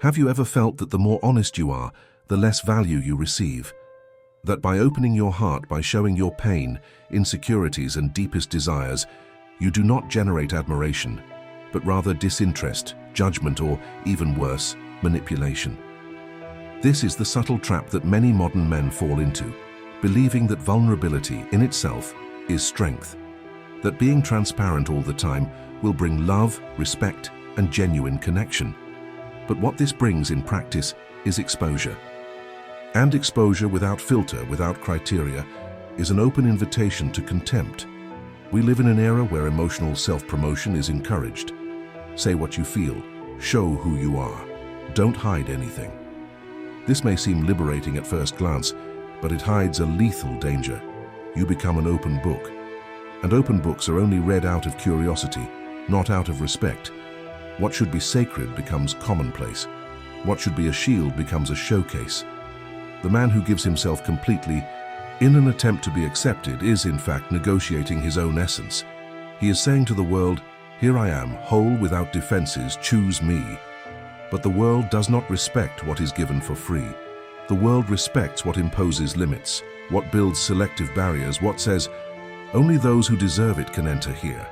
Have you ever felt that the more honest you are, the less value you receive? That by opening your heart, by showing your pain, insecurities, and deepest desires, you do not generate admiration, but rather disinterest, judgment, or even worse, manipulation. This is the subtle trap that many modern men fall into, believing that vulnerability in itself is strength, that being transparent all the time will bring love, respect, and genuine connection. But what this brings in practice is exposure. And exposure without filter, without criteria, is an open invitation to contempt. We live in an era where emotional self-promotion is encouraged. Say what you feel, show who you are, don't hide anything. This may seem liberating at first glance, but it hides a lethal danger. You become an open book. And open books are only read out of curiosity, not out of respect. What should be sacred becomes commonplace. What should be a shield becomes a showcase. The man who gives himself completely in an attempt to be accepted is, in fact, negotiating his own essence. He is saying to the world, "Here I am, whole without defenses, choose me." But the world does not respect what is given for free. The world respects what imposes limits, what builds selective barriers, what says, "Only those who deserve it can enter here."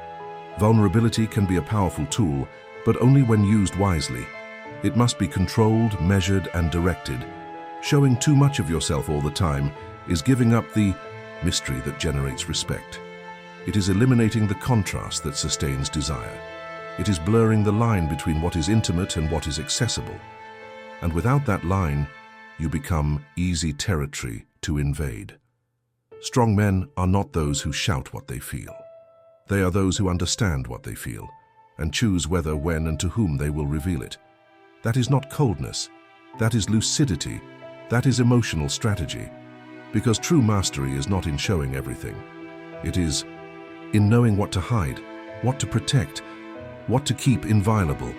Vulnerability can be a powerful tool, but only when used wisely. It must be controlled, measured, and directed. Showing too much of yourself all the time is giving up the mystery that generates respect. It is eliminating the contrast that sustains desire. It is blurring the line between what is intimate and what is accessible. And without that line, you become easy territory to invade. Strong men are not those who shout what they feel. They are those who understand what they feel and choose whether, when, and to whom they will reveal it. That is not coldness. That is lucidity. That is emotional strategy. Because true mastery is not in showing everything. It is in knowing what to hide, what to protect, what to keep inviolable.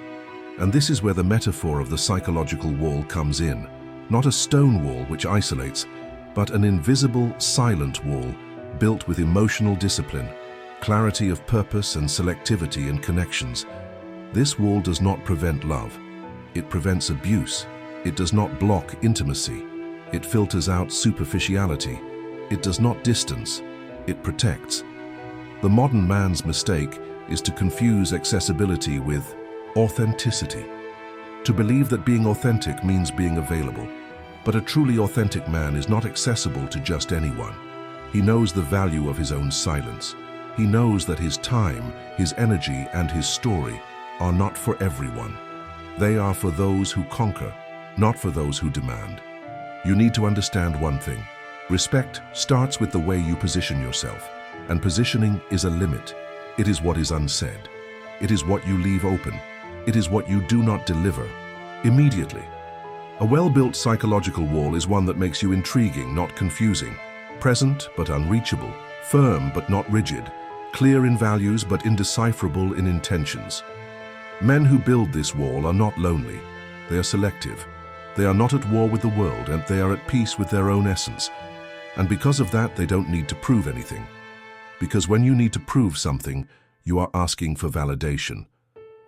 And this is where the metaphor of the psychological wall comes in. Not a stone wall which isolates, but an invisible, silent wall built with emotional discipline, clarity of purpose, and selectivity in connections. This wall does not prevent love. It prevents abuse. It does not block intimacy. It filters out superficiality. It does not distance. It protects. The modern man's mistake is to confuse accessibility with authenticity. To believe that being authentic means being available. But a truly authentic man is not accessible to just anyone. He knows the value of his own silence. He knows that his time, his energy, and his story are not for everyone. They are for those who conquer, not for those who demand. You need to understand one thing. Respect starts with the way you position yourself, and positioning is a limit. It is what is unsaid. It is what you leave open. It is what you do not deliver immediately. A well-built psychological wall is one that makes you intriguing, not confusing, present but unreachable, firm but not rigid, clear in values but indecipherable in intentions. Men who build this wall are not lonely. They are selective. They are not at war with the world, and they are at peace with their own essence. And because of that, they don't need to prove anything. Because when you need to prove something, you are asking for validation.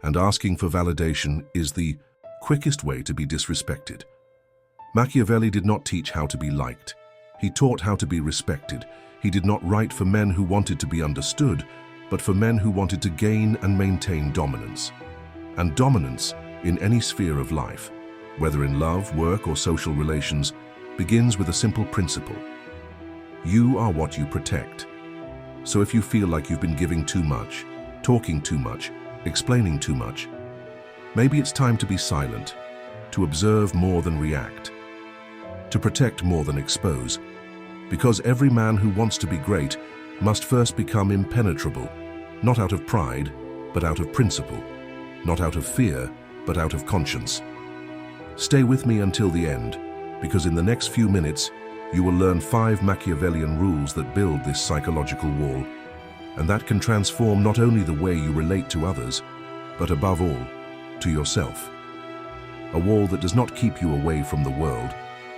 And asking for validation is the quickest way to be disrespected. Machiavelli did not teach how to be liked. He taught how to be respected. He did not write for men who wanted to be understood, but for men who wanted to gain and maintain dominance. And dominance, in any sphere of life, whether in love, work, or social relations, begins with a simple principle. You are what you protect. So if you feel like you've been giving too much, talking too much, explaining too much, maybe it's time to be silent, to observe more than react, to protect more than expose. Because every man who wants to be great must first become impenetrable, not out of pride, but out of principle, not out of fear, but out of conscience. Stay with me until the end, because in the next few minutes, you will learn 5 Machiavellian rules that build this psychological wall, and that can transform not only the way you relate to others, but above all, to yourself. A wall that does not keep you away from the world,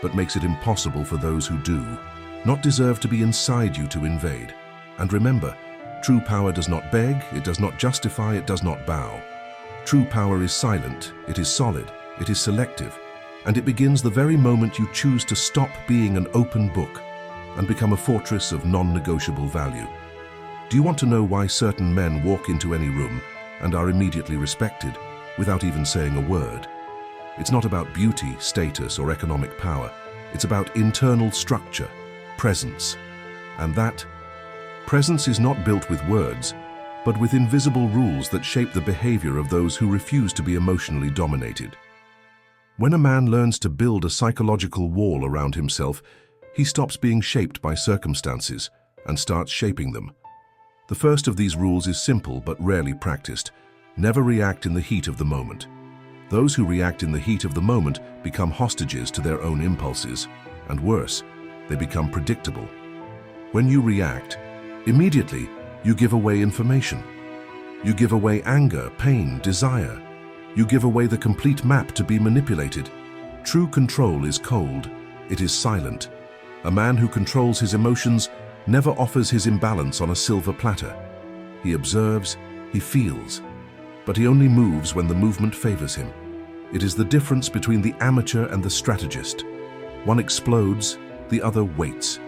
but makes it impossible for those who do not deserve to be inside you to invade. And remember, true power does not beg, it does not justify, it does not bow. True power is silent, it is solid, It is selective, and it begins the very moment you choose to stop being an open book and become a fortress of non-negotiable value. Do you want to know why certain men walk into any room and are immediately respected without even saying a word? It's not about beauty, status, or economic power. It's about internal structure, presence. And that presence is not built with words, but with invisible rules that shape the behavior of those who refuse to be emotionally dominated. When a man learns to build a psychological wall around himself, he stops being shaped by circumstances and starts shaping them. The first of these rules is simple but rarely practiced. Never react in the heat of the moment. Those who react in the heat of the moment become hostages to their own impulses, and worse, they become predictable. When you react, immediately you give away information. You give away anger, pain, desire. You give away the complete map to be manipulated. True control is cold. It is silent. A man who controls his emotions never offers his imbalance on a silver platter. He observes, he feels, but he only moves when the movement favors him. It is the difference between the amateur and the strategist. One explodes, the other waits.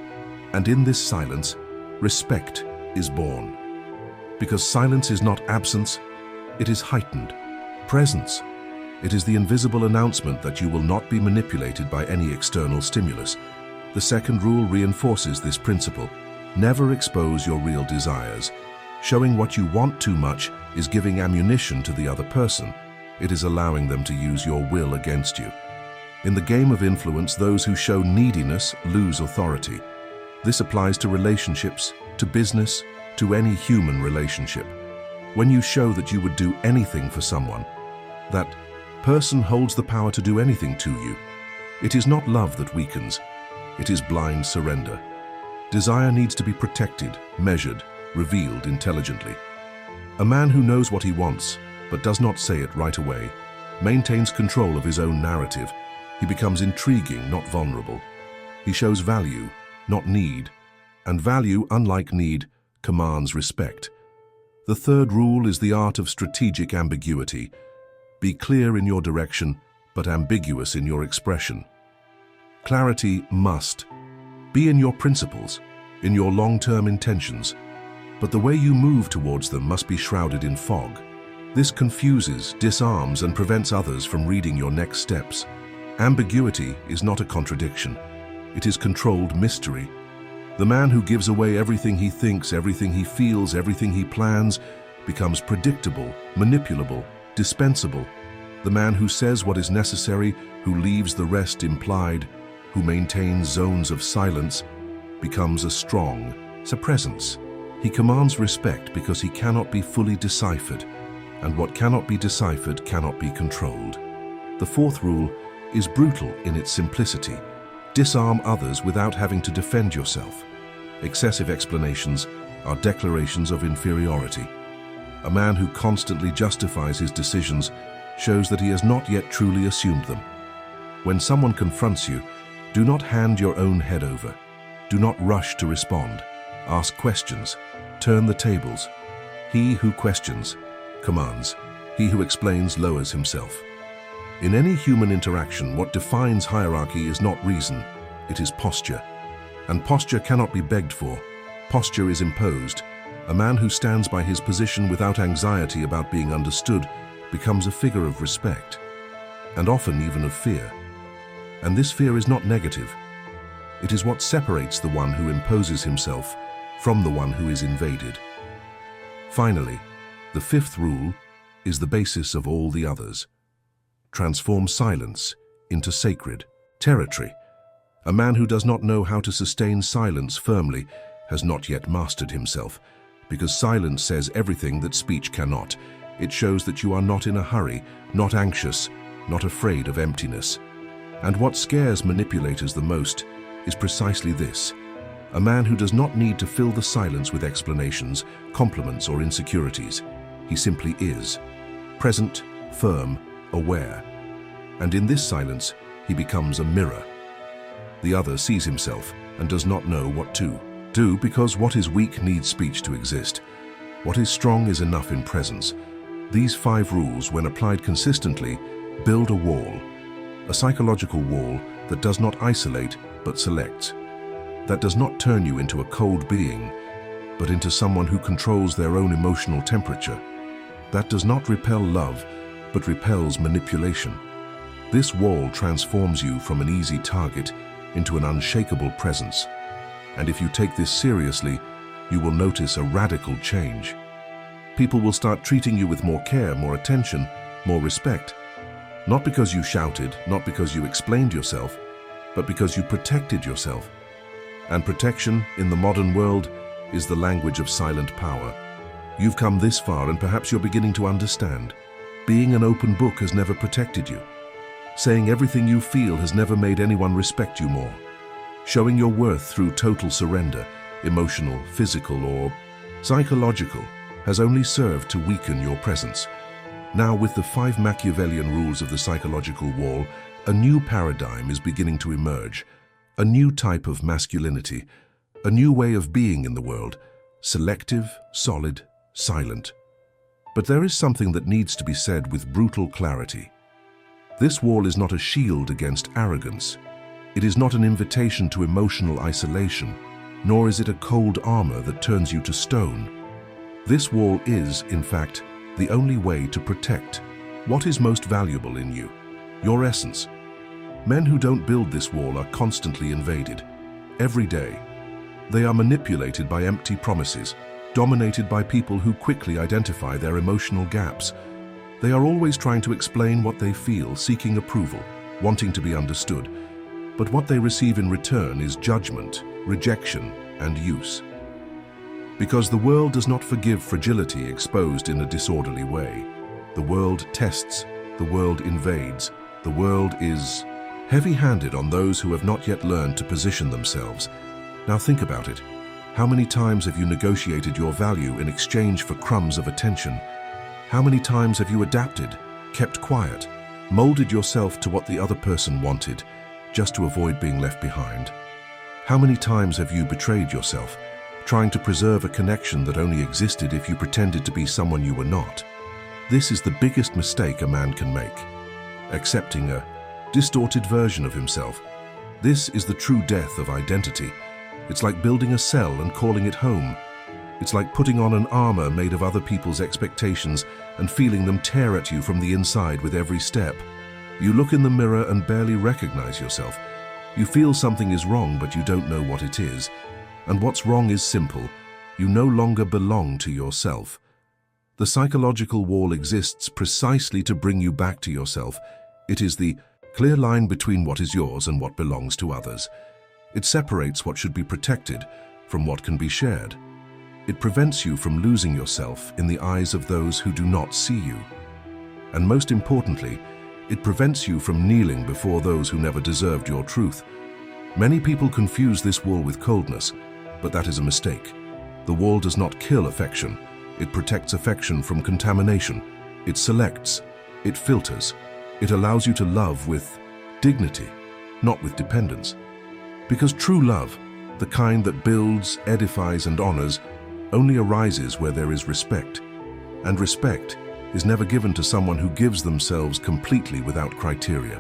And in this silence, respect is born. Because silence is not absence, it is heightened. Presence. It is the invisible announcement that you will not be manipulated by any external stimulus. The second rule reinforces this principle. Never expose your real desires. Showing what you want too much is giving ammunition to the other person. It is allowing them to use your will against you. In the game of influence, those who show neediness lose authority. This applies to relationships, to business, to any human relationship. When you show that you would do anything for someone, that person holds the power to do anything to you. It is not love that weakens. It is blind surrender. Desire needs to be protected, measured, revealed intelligently. A man who knows what he wants, but does not say it right away, maintains control of his own narrative. He becomes intriguing, not vulnerable. He shows value, not need. And value, unlike need, commands respect. The third rule is the art of strategic ambiguity. Be clear in your direction, but ambiguous in your expression. Clarity must be in your principles, in your long-term intentions, but the way you move towards them must be shrouded in fog. This confuses, disarms, and prevents others from reading your next steps. Ambiguity is not a contradiction. It is controlled mystery. The man who gives away everything he thinks, everything he feels, everything he plans, becomes predictable, manipulable, dispensable. The man who says what is necessary, who leaves the rest implied, who maintains zones of silence, becomes a strong presence. He commands respect because he cannot be fully deciphered, and what cannot be deciphered cannot be controlled. The fourth rule is brutal in its simplicity. Disarm others without having to defend yourself. Excessive explanations are declarations of inferiority. A man who constantly justifies his decisions shows that he has not yet truly assumed them. When someone confronts you, do not hand your own head over. Do not rush to respond. Ask questions. Turn the tables. He who questions commands. He who explains lowers himself. In any human interaction, what defines hierarchy is not reason, it is posture. And posture cannot be begged for. Posture is imposed. A man who stands by his position without anxiety about being understood becomes a figure of respect, and often even of fear. And this fear is not negative. It is what separates the one who imposes himself from the one who is invaded. Finally, the fifth rule is the basis of all the others. Transform silence into sacred territory. A man who does not know how to sustain silence firmly has not yet mastered himself, because silence says everything that speech cannot. It shows that you are not in a hurry, not anxious, not afraid of emptiness. And what scares manipulators the most is precisely this: a man who does not need to fill the silence with explanations, compliments, or insecurities. He simply is, present, firm, aware. And in this silence, he becomes a mirror. The other sees himself and does not know what to do, because what is weak needs speech to exist. What is strong is enough in presence. These 5 rules, when applied consistently, Build a wall, a psychological wall that does not isolate but selects, that does not turn you into a cold being, but into someone who controls their own emotional temperature, that does not repel love but repels manipulation. This wall transforms you from an easy target into an unshakable presence. And if you take this seriously, you will notice a radical change. People will start treating you with more care, more attention, more respect. Not because you shouted, not because you explained yourself, but because you protected yourself. And protection, in the modern world, is the language of silent power. You've come this far and perhaps you're beginning to understand. Being an open book has never protected you. Saying everything you feel has never made anyone respect you more. Showing your worth through total surrender, emotional, physical, or psychological, has only served to weaken your presence. Now, with the 5 Machiavellian rules of the psychological wall, a new paradigm is beginning to emerge. A new type of masculinity, a new way of being in the world, selective, solid, silent. But there is something that needs to be said with brutal clarity. This wall is not a shield against arrogance. It is not an invitation to emotional isolation, nor is it a cold armor that turns you to stone. This wall is, in fact, the only way to protect what is most valuable in you, your essence. Men who don't build this wall are constantly invaded. Every day, they are manipulated by empty promises, dominated by people who quickly identify their emotional gaps. They are always trying to explain what they feel, seeking approval, wanting to be understood. But what they receive in return is judgment, rejection, and use. Because the world does not forgive fragility exposed in a disorderly way. The world tests, the world invades, the world is heavy-handed on those who have not yet learned to position themselves. Now think about it. How many times have you negotiated your value in exchange for crumbs of attention? How many times have you adapted, kept quiet, molded yourself to what the other person wanted, just to avoid being left behind? How many times have you betrayed yourself, trying to preserve a connection that only existed if you pretended to be someone you were not? This is the biggest mistake a man can make, accepting a distorted version of himself. This is the true death of identity. It's like building a cell and calling it home. It's like putting on an armor made of other people's expectations and feeling them tear at you from the inside with every step. You look in the mirror and barely recognize yourself. You feel something is wrong, but you don't know what it is. And what's wrong is simple. You no longer belong to yourself. The psychological wall exists precisely to bring you back to yourself. It is the clear line between what is yours and what belongs to others. It separates what should be protected from what can be shared. It prevents you from losing yourself in the eyes of those who do not see you. And most importantly, it prevents you from kneeling before those who never deserved your truth. Many people confuse this wall with coldness, but that is a mistake. The wall does not kill affection. It protects affection from contamination. It selects. It filters. It allows you to love with dignity, not with dependence. Because true love, the kind that builds, edifies, and honors, only arises where there is respect. And respect is never given to someone who gives themselves completely without criteria.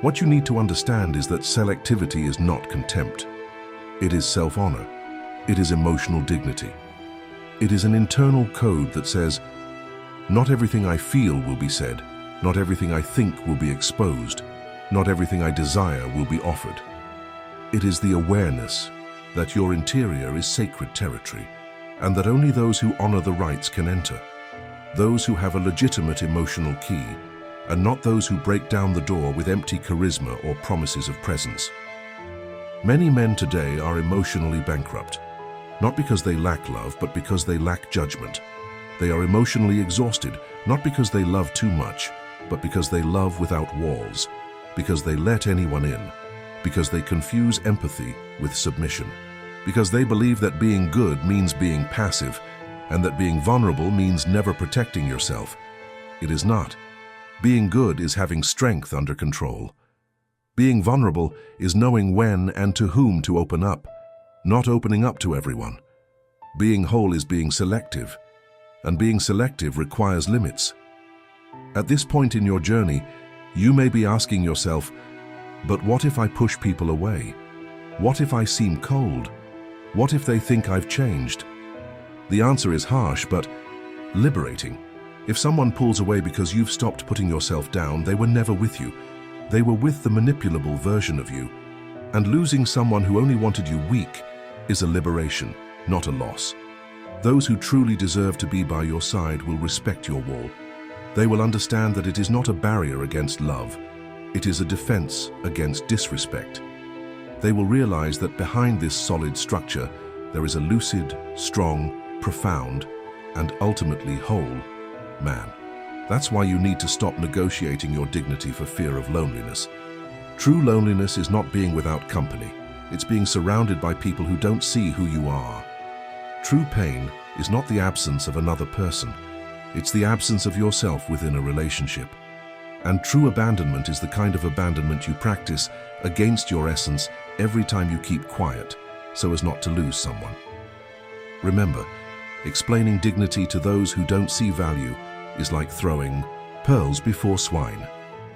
What you need to understand is that selectivity is not contempt. It is self-honor. It is emotional dignity. It is an internal code that says, not everything I feel will be said. Not everything I think will be exposed. Not everything I desire will be offered. It is the awareness that your interior is sacred territory, and that only those who honor the rights can enter. Those who have a legitimate emotional key, and not those who break down the door with empty charisma or promises of presence. Many men today are emotionally bankrupt, not because they lack love, but because they lack judgment. They are emotionally exhausted, not because they love too much, but because they love without walls, because they let anyone in, because they confuse empathy with submission, because they believe that being good means being passive, and that being vulnerable means never protecting yourself. It is not. Being good is having strength under control. Being vulnerable is knowing when and to whom to open up, not opening up to everyone. Being whole is being selective, and being selective requires limits. At this point in your journey, you may be asking yourself, but what if I push people away? What if I seem cold? What if they think I've changed? The answer is harsh, but liberating. If someone pulls away because you've stopped putting yourself down, they were never with you. They were with the manipulable version of you. And losing someone who only wanted you weak is a liberation, not a loss. Those who truly deserve to be by your side will respect your wall. They will understand that it is not a barrier against love. It is a defense against disrespect. They will realize that behind this solid structure, there is a lucid, strong, profound, and ultimately whole man. That's why you need to stop negotiating your dignity for fear of loneliness. True loneliness is not being without company. It's being surrounded by people who don't see who you are. True pain is not the absence of another person. It's the absence of yourself within a relationship. And true abandonment is the kind of abandonment you practice against your essence every time you keep quiet, so as not to lose someone. Remember, explaining dignity to those who don't see value is like throwing pearls before swine.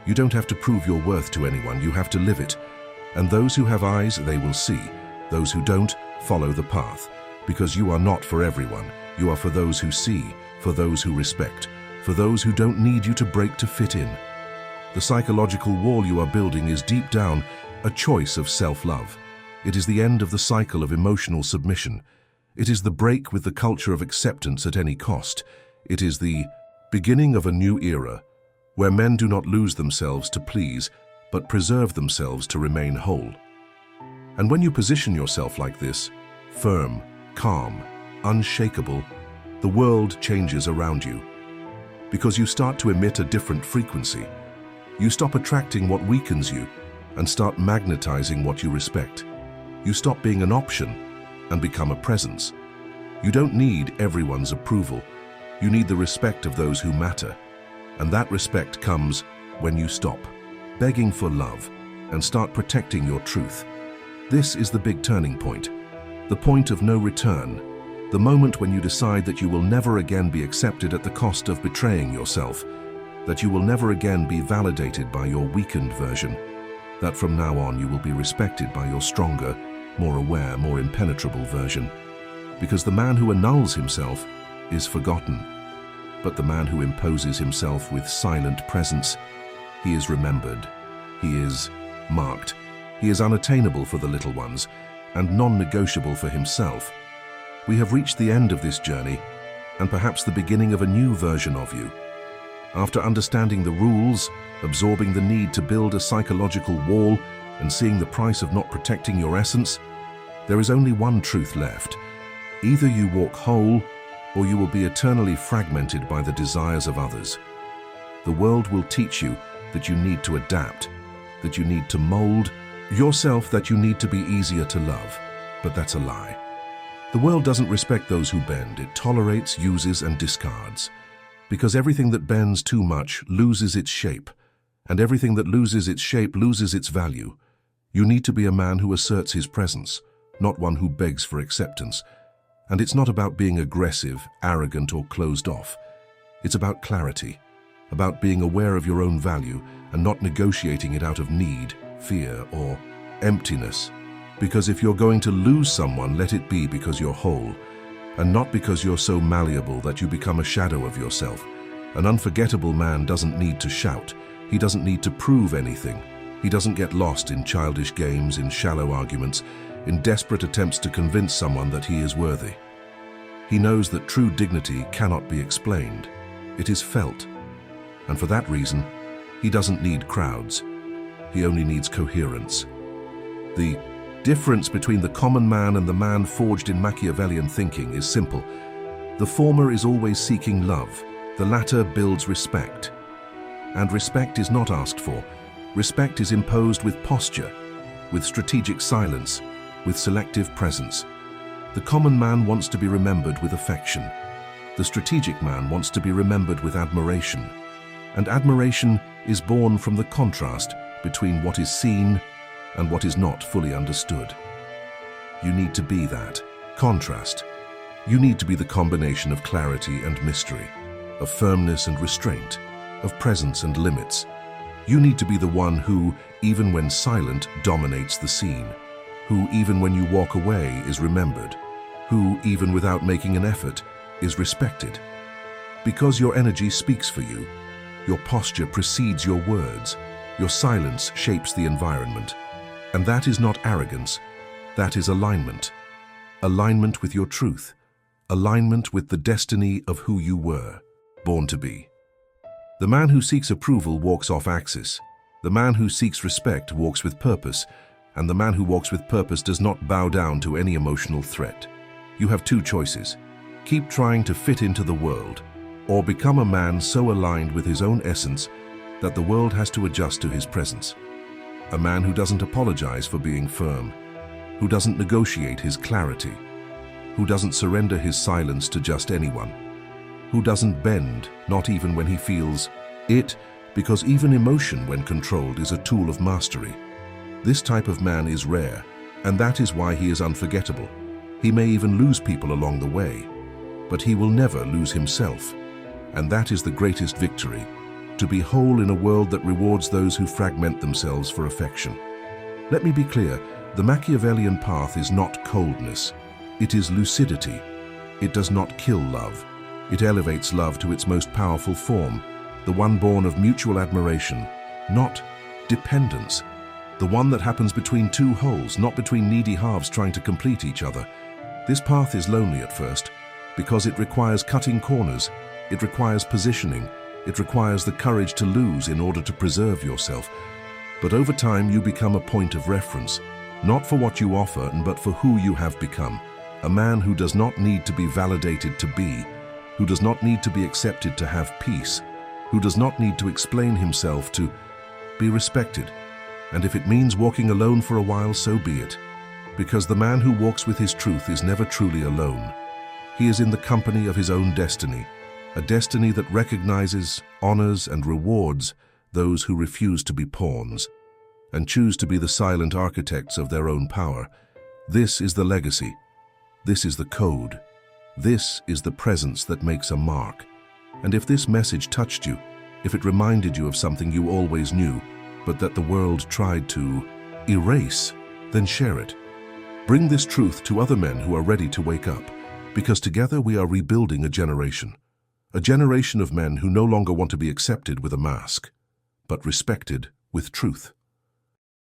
You don't have to prove your worth to anyone, you have to live it. And those who have eyes, they will see. Those who don't, follow the path. Because you are not for everyone. You are for those who see, for those who respect, for those who don't need you to break to fit in. The psychological wall you are building is deep down a choice of self-love. It is the end of the cycle of emotional submission. It is the break with the culture of acceptance at any cost. It is the beginning of a new era, where men do not lose themselves to please, but preserve themselves to remain whole. And when you position yourself like this, firm, calm, unshakable, the world changes around you. Because you start to emit a different frequency. You stop attracting what weakens you and start magnetizing what you respect. You stop being an option and become a presence. You don't need everyone's approval. You need the respect of those who matter. And that respect comes when you stop begging for love and start protecting your truth. This is the big turning point, the point of no return, the moment when you decide that you will never again be accepted at the cost of betraying yourself, that you will never again be validated by your weakened version, that from now on you will be respected by your stronger, more aware, more impenetrable version. Because the man who annuls himself is forgotten, but the man who imposes himself with silent presence, he is remembered, he is marked, he is unattainable for the little ones, and non-negotiable for himself. We have reached the end of this journey, and perhaps the beginning of a new version of you. After understanding the rules, absorbing the need to build a psychological wall, and seeing the price of not protecting your essence, there is only one truth left. Either you walk whole, or you will be eternally fragmented by the desires of others. The world will teach you that you need to adapt, that you need to mold yourself, that you need to be easier to love. But that's a lie. The world doesn't respect those who bend. It tolerates, uses, and discards. Because everything that bends too much loses its shape, and everything that loses its shape loses its value. You need to be a man who asserts his presence, not one who begs for acceptance. And it's not about being aggressive, arrogant, or closed off. It's about clarity, about being aware of your own value and not negotiating it out of need, fear, or emptiness. Because if you're going to lose someone, let it be because you're whole, and not because you're so malleable that you become a shadow of yourself. An unforgettable man doesn't need to shout. He doesn't need to prove anything. He doesn't get lost in childish games, in shallow arguments, in desperate attempts to convince someone that he is worthy. He knows that true dignity cannot be explained. It is felt. And for that reason, he doesn't need crowds. He only needs coherence. The difference between the common man and the man forged in Machiavellian thinking is simple. The former is always seeking love. The latter builds respect. And respect is not asked for. Respect is imposed with posture, with strategic silence, with selective presence. The common man wants to be remembered with affection. The strategic man wants to be remembered with admiration. And admiration is born from the contrast between what is seen and what is not fully understood. You need to be that contrast. You need to be the combination of clarity and mystery, of firmness and restraint, of presence and limits. You need to be the one who, even when silent, dominates the scene, who, even when you walk away, is remembered, who, even without making an effort, is respected. Because your energy speaks for you, your posture precedes your words, your silence shapes the environment. And that is not arrogance, that is alignment. Alignment with your truth, alignment with the destiny of who you were, born to be. The man who seeks approval walks off axis. The man who seeks respect walks with purpose, and the man who walks with purpose does not bow down to any emotional threat. You have two choices. Keep trying to fit into the world, or become a man so aligned with his own essence that the world has to adjust to his presence. A man who doesn't apologize for being firm, who doesn't negotiate his clarity, who doesn't surrender his silence to just anyone, who doesn't bend, not even when he feels it, because even emotion, when controlled, is a tool of mastery. This type of man is rare, and that is why he is unforgettable. He may even lose people along the way, but he will never lose himself. And that is the greatest victory, to be whole in a world that rewards those who fragment themselves for affection. Let me be clear, the Machiavellian path is not coldness. It is lucidity. It does not kill love. It elevates love to its most powerful form, the one born of mutual admiration, not dependence. The one that happens between two wholes, not between needy halves trying to complete each other. This path is lonely at first, because it requires cutting corners, it requires positioning, it requires the courage to lose in order to preserve yourself. But over time you become a point of reference, not for what you offer, but for who you have become. A man who does not need to be validated to be, who does not need to be accepted to have peace, who does not need to explain himself to be respected. And if it means walking alone for a while, so be it. Because the man who walks with his truth is never truly alone. He is in the company of his own destiny, a destiny that recognizes, honors, and rewards those who refuse to be pawns and choose to be the silent architects of their own power. This is the legacy. This is the code. This is the presence that makes a mark. And if this message touched you, if it reminded you of something you always knew, but that the world tried to erase, then share it. Bring this truth to other men who are ready to wake up, because together we are rebuilding a generation of men who no longer want to be accepted with a mask, but respected with truth.